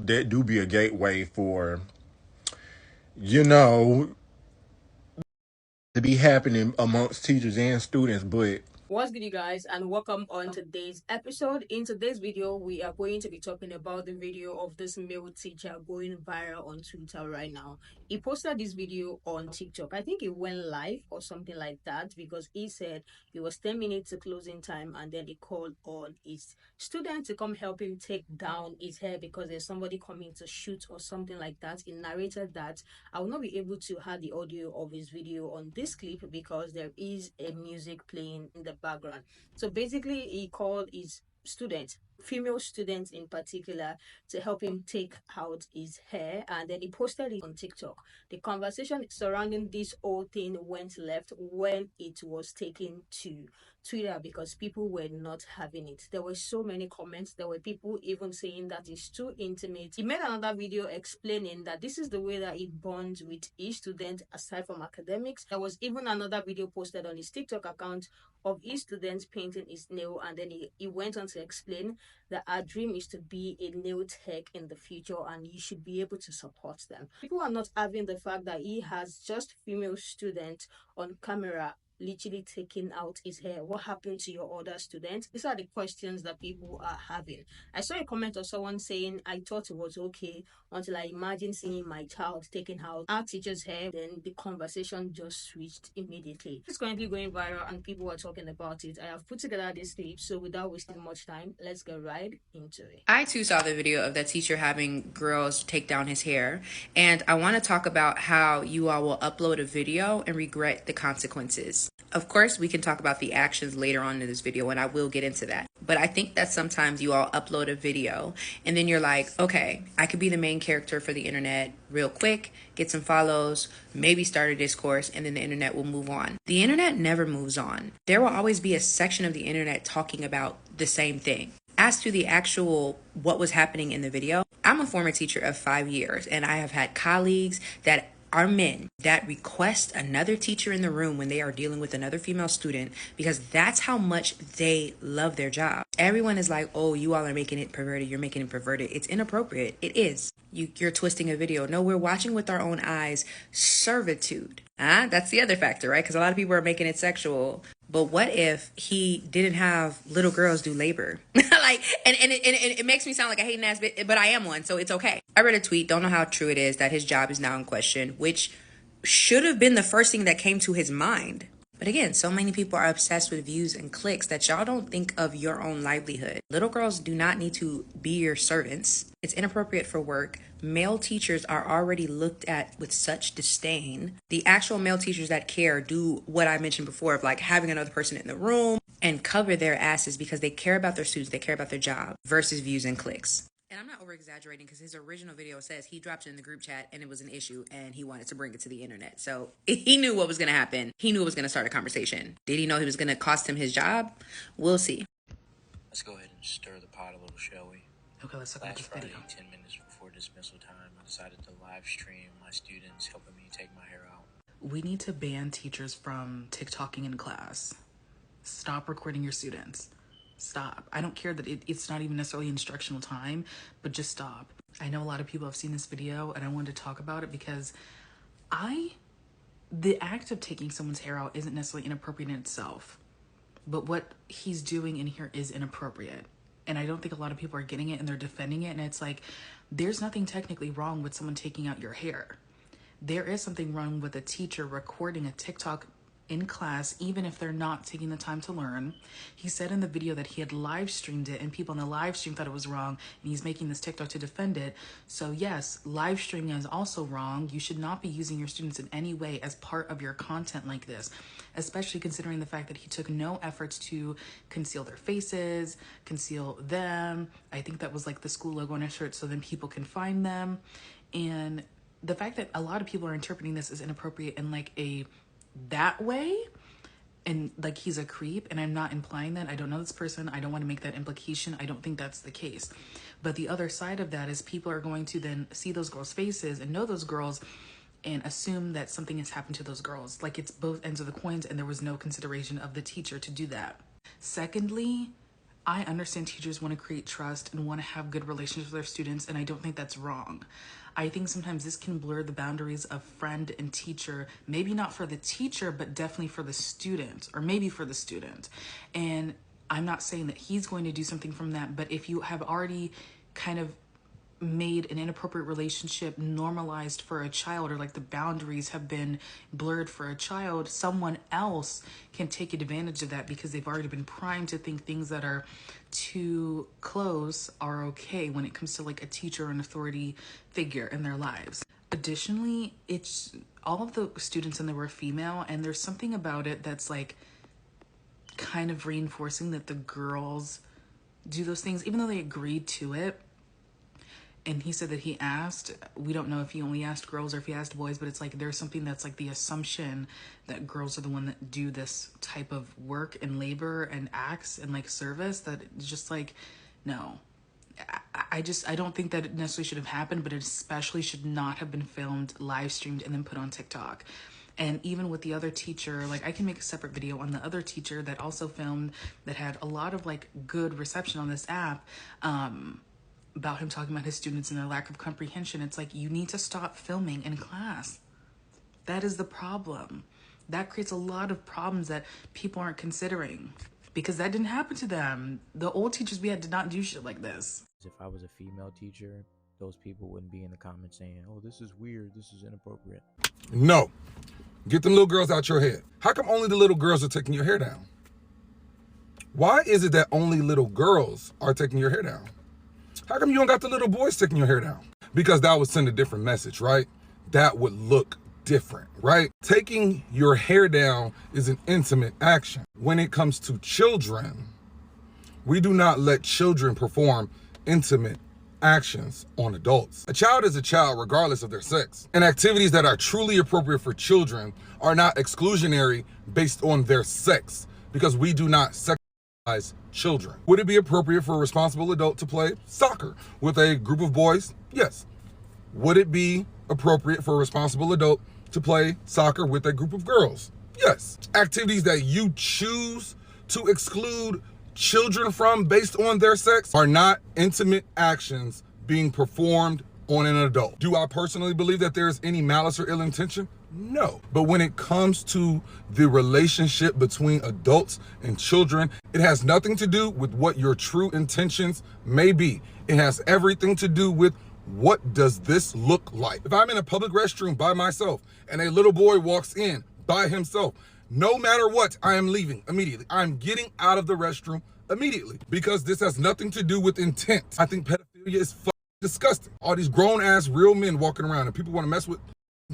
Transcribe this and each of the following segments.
that do be a gateway for, you know, to be happening amongst teachers and students. But What's good, you guys, and welcome on today's episode. In today's video, we are going to be talking about the video of this male teacher going viral on Twitter right now. He posted this video on TikTok. I think it went live or something like that because he said it was 10 minutes to closing time, and then he called on his student to come help him take down his hair because there's somebody coming to shoot or something like that. He narrated that. I will not be able to have the audio of his video on this clip because there is a music playing in the background. So basically, he called his student, female students in particular, to help him take out his hair, and then he posted it on TikTok. The conversation surrounding this whole thing went left when it was taken to Twitter because people were not having it. There were so many comments. There were people even saying that it's too intimate. He made another video explaining that this is the way that he bonds with each student aside from academics. There was even another video posted on his TikTok account of his students painting his nail, and then he went on to explain that our dream is to be a nail tech in the future and you should be able to support them. People are not having the fact that he has just female students on camera literally taking out his hair. What happened to your other students? These are the questions that people are having. I saw a comment of someone saying, I thought it was okay until I imagined seeing my child taking out our teacher's hair. Then the conversation just switched immediately. It's currently going viral and people are talking about it. I have put together this clip, so without wasting much time, let's get right into it. I too saw the video of that teacher having girls take down his hair, and I want to talk about how you all will upload a video and regret the consequences. Of course, we can talk about the actions later on in this video, and I will get into that. But I think that sometimes you all upload a video, and then you're like, okay, I could be the main character for the internet real quick, get some follows, maybe start a discourse, and then the internet will move on. The internet never moves on. There will always be a section of the internet talking about the same thing. As to the actual what was happening in the video, I'm a former teacher of 5 years, and I have had colleagues that are men that request another teacher in the room when they are dealing with another female student because that's how much they love their job. Everyone is like, oh, you all are making it perverted. You're making it perverted. It's inappropriate. It is. You're twisting a video. No, we're watching with our own eyes. Servitude. That's the other factor, right? Because a lot of people are making it sexual. But what if he didn't have little girls do labor? It makes me sound like a hating ass bitch, but I am one, so it's okay. I read a tweet, don't know how true it is, that his job is now in question, which should have been the first thing that came to his mind. But again, so many people are obsessed with views and clicks that y'all don't think of your own livelihood. Little girls do not need to be your servants. It's inappropriate for work. Male teachers are already looked at with such disdain. The actual male teachers that care do what I mentioned before of like having another person in the room and cover their asses because they care about their students, they care about their job versus views and clicks. And I'm not over exaggerating because his original video says he dropped it in the group chat and it was an issue and he wanted to bring it to the internet. So he knew what was going to happen. He knew it was going to start a conversation. Did he know he was going to cost him his job? We'll see. Let's go ahead and stir the pot a little, shall we? Okay, let's talk about Last this video. Friday, 10 minutes before dismissal time, I decided to live stream my students helping me take my hair out. We need to ban teachers from TikToking in class. Stop recording your students. Stop. I don't care that it's not even necessarily instructional time, but just stop. I know a lot of people have seen this video and I wanted to talk about it because the act of taking someone's hair out isn't necessarily inappropriate in itself, but what he's doing in here is inappropriate. And I don't think a lot of people are getting it and they're defending it. And it's like, there's nothing technically wrong with someone taking out your hair. There is something wrong with a teacher recording a TikTok in class, even if they're not taking the time to learn. He said in the video that he had live streamed it and people on the live stream thought it was wrong and he's making this TikTok to defend it. So yes, live streaming is also wrong. You should not be using your students in any way as part of your content like this, especially considering the fact that he took no efforts to conceal their faces, conceal them. I think that was like the school logo on his shirt so then people can find them. And the fact that a lot of people are interpreting this as inappropriate in like that way and like he's a creep, and I'm not implying that. I don't know this person. I don't want to make that implication. I don't think that's the case. But the other side of that is people are going to then see those girls' faces and know those girls and assume that something has happened to those girls. Like it's both ends of the coins and there was no consideration of the teacher to do that. Secondly, I understand teachers want to create trust and want to have good relationships with their students, and I don't think that's wrong. I think sometimes this can blur the boundaries of friend and teacher, maybe not for the teacher, but definitely for the student, or maybe for the student. And I'm not saying that he's going to do something from that, but if you have already kind of made an inappropriate relationship normalized for a child, or like the boundaries have been blurred for a child, someone else can take advantage of that because they've already been primed to think things that are too close are okay when it comes to like a teacher or an authority figure in their lives. Additionally, it's all of the students in there were female, and there's something about it that's like kind of reinforcing that the girls do those things even though they agreed to it. And he said that he asked, we don't know if he only asked girls or if he asked boys, but it's like there's something that's like the assumption that girls are the one that do this type of work and labor and acts and like service, that it's just like, no. I don't think that it necessarily should have happened, but it especially should not have been filmed, live streamed, and then put on TikTok. And even with the other teacher, like I can make a separate video on the other teacher that also filmed, that had a lot of like good reception on this app, about him talking about his students and their lack of comprehension. It's like, you need to stop filming in class. That is the problem. That creates a lot of problems that people aren't considering, because that didn't happen to them. The old teachers we had did not do shit like this. If I was a female teacher, those people wouldn't be in the comments saying, oh, this is weird, this is inappropriate. No. Get them little girls out your head. How come only the little girls are taking your hair down? Why is it that only little girls are taking your hair down? How come you don't got the little boys taking your hair down? Because that would send a different message, right? That would look different, right? Taking your hair down is an intimate action. When it comes to children, we do not let children perform intimate actions on adults. A child is a child regardless of their sex. And activities that are truly appropriate for children are not exclusionary based on their sex, because we do not sexualize children. Would it be appropriate for a responsible adult to play soccer with a group of boys? Yes. Would it be appropriate for a responsible adult to play soccer with a group of girls? Yes. Activities that you choose to exclude children from based on their sex are not intimate actions being performed on an adult. Do I personally believe that there's any malice or ill intention? No. But when it comes to the relationship between adults and children, it has nothing to do with what your true intentions may be. It has everything to do with, what does this look like? If I'm in a public restroom by myself and a little boy walks in by himself, no matter what, I am leaving immediately. I'm getting out of the restroom immediately, because this has nothing to do with intent. I think pedophilia is disgusting. All these grown ass real men walking around and people want to mess with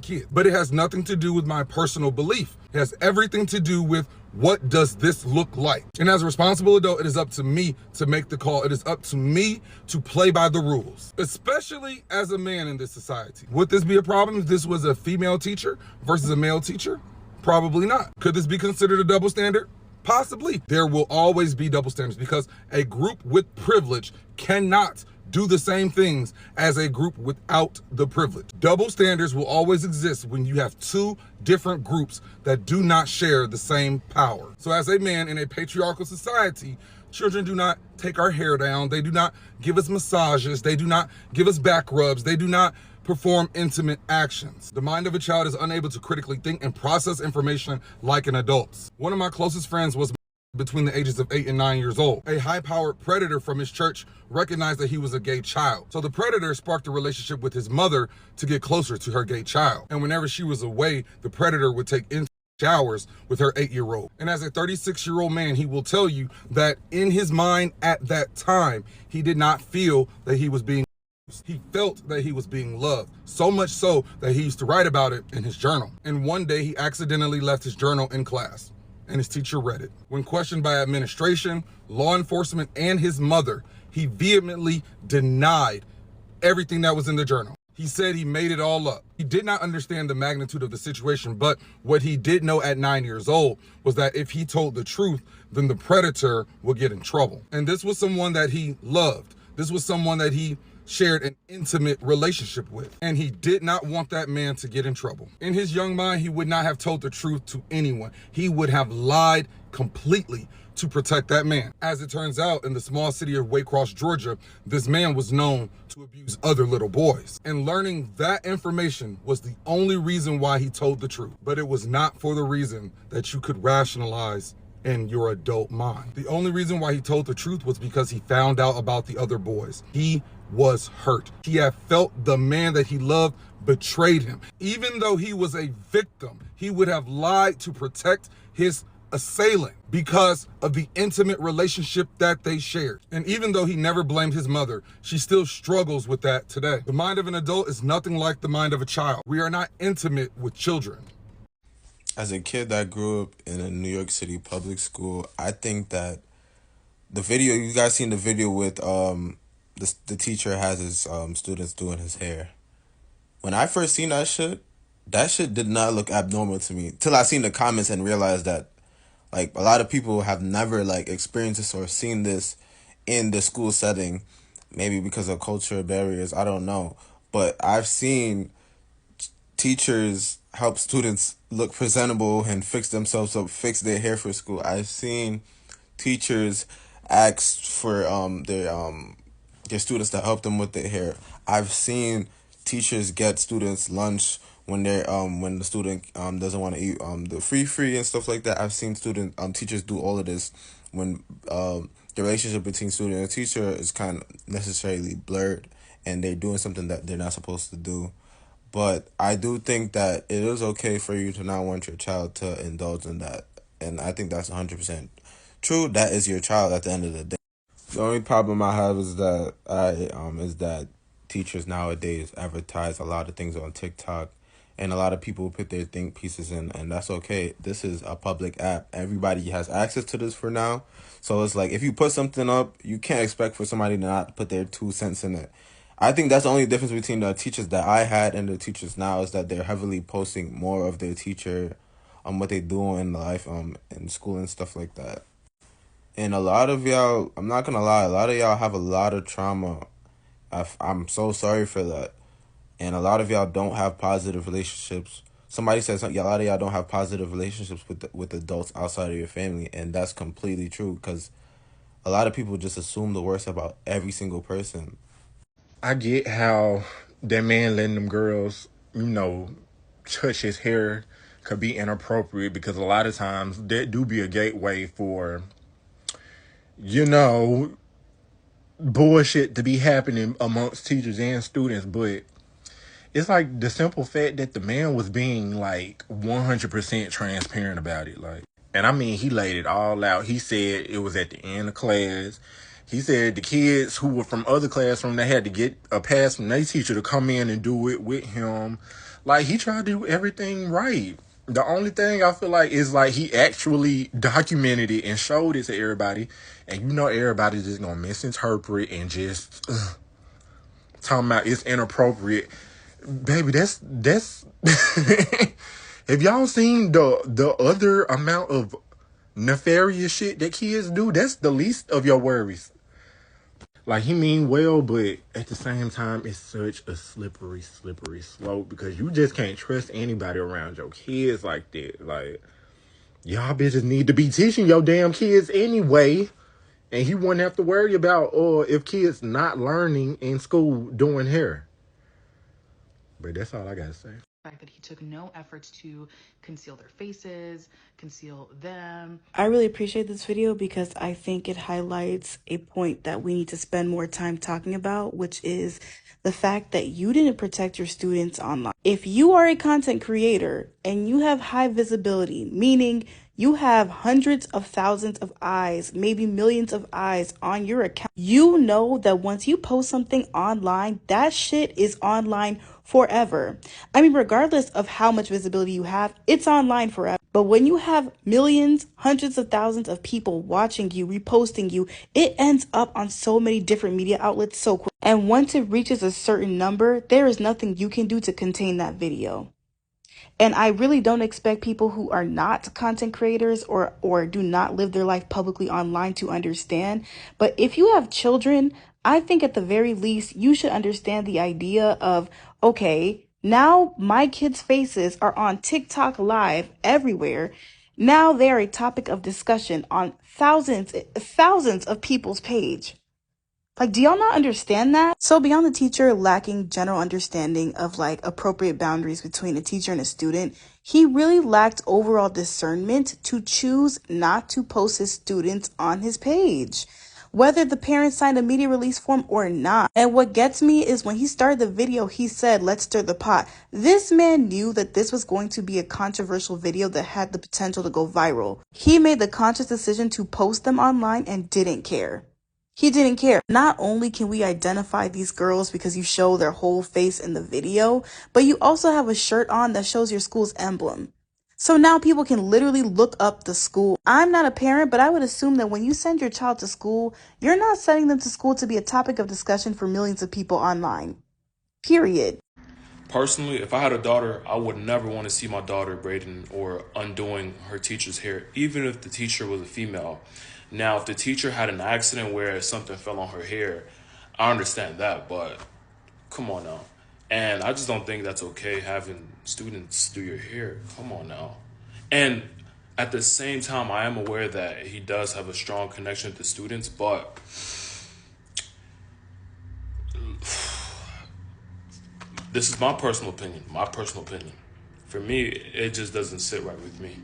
kids. But it has nothing to do with my personal belief. It has everything to do with, what does this look like? And as a responsible adult, it is up to me to make the call. It is up to me to play by the rules, especially as a man in this society. Would this be a problem if this was a female teacher versus a male teacher? Probably not. Could this be considered a double standard? Possibly. There will always be double standards, because a group with privilege cannot do the same things as a group without the privilege. Double standards will always exist when you have two different groups that do not share the same power. So as a man in a patriarchal society, children do not take our hair down. They do not give us massages. They do not give us back rubs. They do not perform intimate actions. The mind of a child is unable to critically think and process information like an adult's. One of my closest friends was between the ages of 8 and 9 years old. A high-powered predator from his church recognized that he was a gay child. So the predator sparked a relationship with his mother to get closer to her gay child. And whenever she was away, the predator would take in showers with her 8-year-old. And as a 36-year-old man, he will tell you that in his mind at that time, he did not feel that he was being used. He felt that he was being loved, so much so that he used to write about it in his journal. And one day he accidentally left his journal in class, and his teacher read it. When questioned by administration, law enforcement, and his mother, he vehemently denied everything that was in the journal. He said he made it all up. He did not understand the magnitude of the situation, but what he did know at 9 years old was that if he told the truth, then the predator would get in trouble. And this was someone that he loved. This was someone that he shared an intimate relationship with, and he did not want that man to get in trouble. In his young mind, he would not have told the truth to anyone. He would have lied completely to protect that man. As it turns out, in the small city of Waycross, Georgia, this man was known to abuse other little boys. And learning that information was the only reason why he told the truth. But it was not for the reason that you could rationalize in your adult mind. The only reason why he told the truth was because he found out about the other boys. He was hurt. He had felt the man that he loved betrayed him. Even though he was a victim, he would have lied to protect his assailant because of the intimate relationship that they shared. And even though he never blamed his mother, she still struggles with that today. The mind of an adult is nothing like the mind of a child. We are not intimate with children. As a kid that grew up in a New York City public school, I think that the video, you guys seen the video with the teacher has his students doing his hair. When I first seen that shit did not look abnormal to me till I seen the comments and realized that like a lot of people have never like experienced this or seen this in the school setting, maybe because of cultural barriers, I don't know. But I've seen teachers help students look presentable and fix themselves up, fix their hair for school. I've seen teachers ask for their students to help them with their hair. I've seen teachers get students lunch when they're when the student doesn't want to eat the free and stuff like that. I've seen teachers do all of this when the relationship between student and teacher is kind of necessarily blurred and they're doing something that they're not supposed to do. But I do think that it is okay for you to not want your child to indulge in that. And I think that's 100% true. That is your child at the end of the day. The only problem I have is that teachers nowadays advertise a lot of things on TikTok, and a lot of people put their think pieces in, and that's okay. This is a public app. Everybody has access to this for now. So it's like if you put something up, you can't expect for somebody to not put their 2 cents in it. I think that's the only difference between the teachers that I had and the teachers now is that they're heavily posting more of their teacher, what they do in life, in school and stuff like that. And a lot of y'all, I'm not gonna lie, a lot of y'all have a lot of trauma. I'm so sorry for that. And a lot of y'all don't have positive relationships. Somebody says a lot of y'all don't have positive relationships with adults outside of your family, and that's completely true because a lot of people just assume the worst about every single person. I get how that man letting them girls, touch his hair could be inappropriate because a lot of times that do be a gateway for, bullshit to be happening amongst teachers and students. But it's like the simple fact that the man was being like 100% transparent about it. Like, and I mean, he laid it all out. He said it was at the end of class. He said the kids who were from other classrooms, they had to get a pass from their teacher to come in and do it with him. Like, he tried to do everything right. The only thing I feel like is like he actually documented it and showed it to everybody. And everybody's just going to misinterpret and just talking about it's inappropriate. Baby, that's have y'all seen the other amount of nefarious shit that kids do? That's the least of your worries. Like, he mean well, but at the same time, it's such a slippery slope because you just can't trust anybody around your kids like that. Like, y'all bitches need to be teaching your damn kids anyway. And he wouldn't have to worry about if kids not learning in school doing hair. But that's all I gotta say. The fact that he took no efforts to conceal their faces, conceal them. I really appreciate this video because I think it highlights a point that we need to spend more time talking about, which is the fact that you didn't protect your students online. If you are a content creator and you have high visibility, meaning you have hundreds of thousands of eyes, maybe millions of eyes on your account, you know that once you post something online, that shit is online forever. I mean, regardless of how much visibility you have, it's online forever. But when you have millions, hundreds of thousands of people watching you, reposting you, it ends up on so many different media outlets so quick. And once it reaches a certain number, there is nothing you can do to contain that video. And I really don't expect people who are not content creators or do not live their life publicly online to understand. But if you have children, I think at the very least, you should understand the idea of, okay, now my kids' faces are on TikTok live everywhere. Now they are a topic of discussion on thousands of people's page. Like, do y'all not understand that? So beyond the teacher lacking general understanding of like appropriate boundaries between a teacher and a student, he really lacked overall discernment to choose not to post his students on his page, whether the parents signed a media release form or not. And what gets me is when he started the video, he said, "Let's stir the pot." This man knew that this was going to be a controversial video that had the potential to go viral. He made the conscious decision to post them online and didn't care. He didn't care. Not only can we identify these girls because you show their whole face in the video, but you also have a shirt on that shows your school's emblem. So now people can literally look up the school. I'm not a parent, but I would assume that when you send your child to school, you're not sending them to school to be a topic of discussion for millions of people online. Period. Personally, if I had a daughter, I would never want to see my daughter braiding or undoing her teacher's hair, even if the teacher was a female. Now, if the teacher had an accident where something fell on her hair, I understand that, but come on now. And I just don't think that's okay having students do your hair. Come on now. And at the same time, I am aware that he does have a strong connection to students, but this is my personal opinion. For me, it just doesn't sit right with me.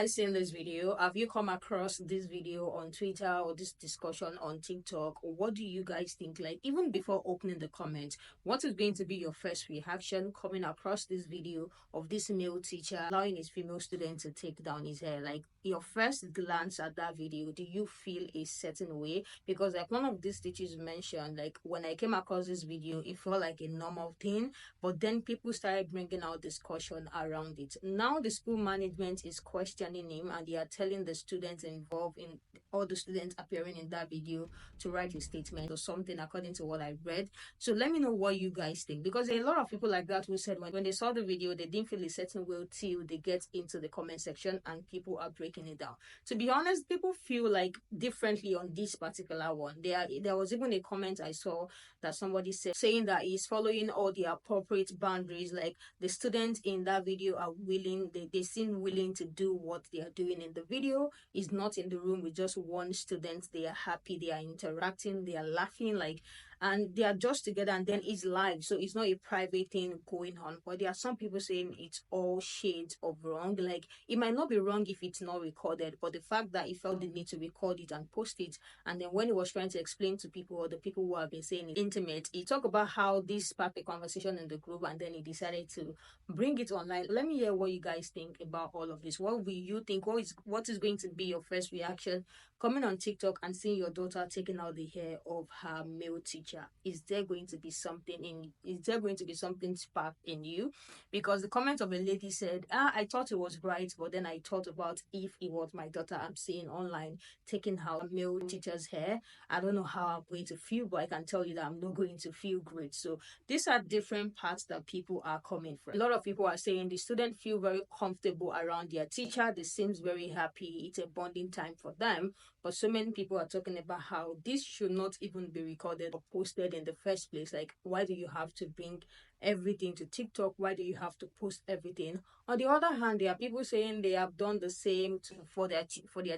I've seen this video. Have you come across this video on Twitter or this discussion on TikTok? What do you guys think? Like, even before opening the comments, what is going to be your first reaction coming across this video of this male teacher allowing his female student to take down his hair? Like, your first glance at that video, do you feel a certain way? Because like one of these teachers mentioned, like when I came across this video, it felt like a normal thing, but then people started bringing out discussion around it. Now the school management is questioning him and they are telling the students involved in all the students appearing in that video to write a statement or something according to what I read. So let me know what you guys think, because there are a lot of people like that who said when they saw the video they didn't feel a certain way till they get into the comment section and people are breaking it down. To be honest, people feel like differently on this particular one. There was even a comment I saw that somebody said saying that he's following all the appropriate boundaries, like the students in that video are willing, they seem willing to do what they are doing in the video. Is not in the room with just one student. They are happy, they are interacting, they are laughing, like, and they are just together, and then it's live, so it's not a private thing going on. But there are some people saying it's all shades of wrong. Like, it might not be wrong if it's not recorded, but the fact that he felt the need to record it and post it, and then when he was trying to explain to people, or the people who have been saying it's intimate, he talked about how this sparked a conversation in the group, and then he decided to bring it online. Let me hear what you guys think about all of this. What will you think? What is going to be your first reaction coming on TikTok and seeing your daughter taking out the hair of her male teacher? Is there going to be something sparked in you? Because the comment of a lady said, I thought it was right, but then I thought about if it was my daughter I'm seeing online taking out male teacher's hair, I don't know how I'm going to feel, but I can tell you that I'm not going to feel great. So these are different parts that people are coming from. A lot of people are saying the students feel very comfortable around their teacher. They seems very happy. It's a bonding time for them. But so many people are talking about how this should not even be recorded or posted in the first place. Like, why do you have to bring everything to TikTok? Why do you have to post everything? On the other hand, there are people saying they have done the same for their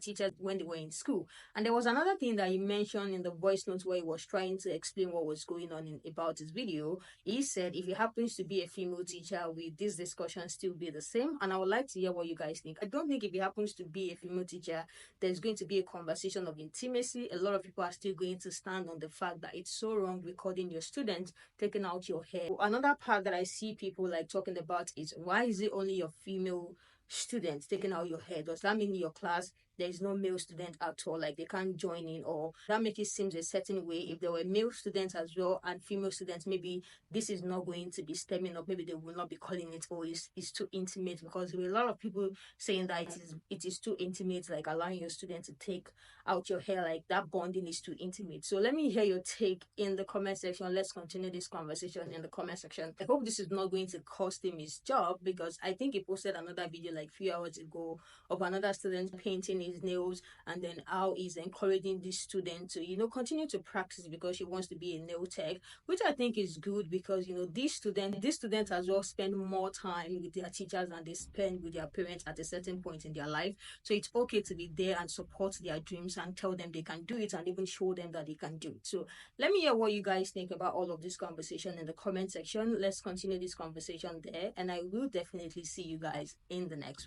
teachers when they were in school. And there was another thing that he mentioned in the voice notes where he was trying to explain what was going on about his video. He said if it happens to be a female teacher, will this discussion still be the same? And I would like to hear what you guys think. I don't think if it happens to be a female teacher, there's going to be a conversation of intimacy. A lot of people are still going to stand on the fact that it's so wrong recording your students taking out your hair. Another part that I see people like talking about is, why is it only your female students taking out your hair? Does that mean in your class there is no male student at all, like they can't join in? Or that make it seem a certain way? If there were male students as well and female students, maybe this is not going to be stemming up. Maybe they will not be calling it, oh, it's too intimate, because there were a lot of people saying that it is too intimate, like allowing your student to take out your hair, like that bonding is too intimate. So let me hear your take in the comment section. Let's continue this conversation in the comment section. I hope this is not going to cost him his job, because I think he posted another video like a few hours ago of another student painting his nails, and then how he's encouraging this student to, continue to practice because she wants to be a nail tech, which I think is good because, these students as well spend more time with their teachers than they spend with their parents at a certain point in their life. So it's okay to be there and support their dreams and tell them they can do it and even show them that they can do it. So let me hear what you guys think about all of this conversation in the comment section. Let's continue this conversation there, and I will definitely see you guys in the next one.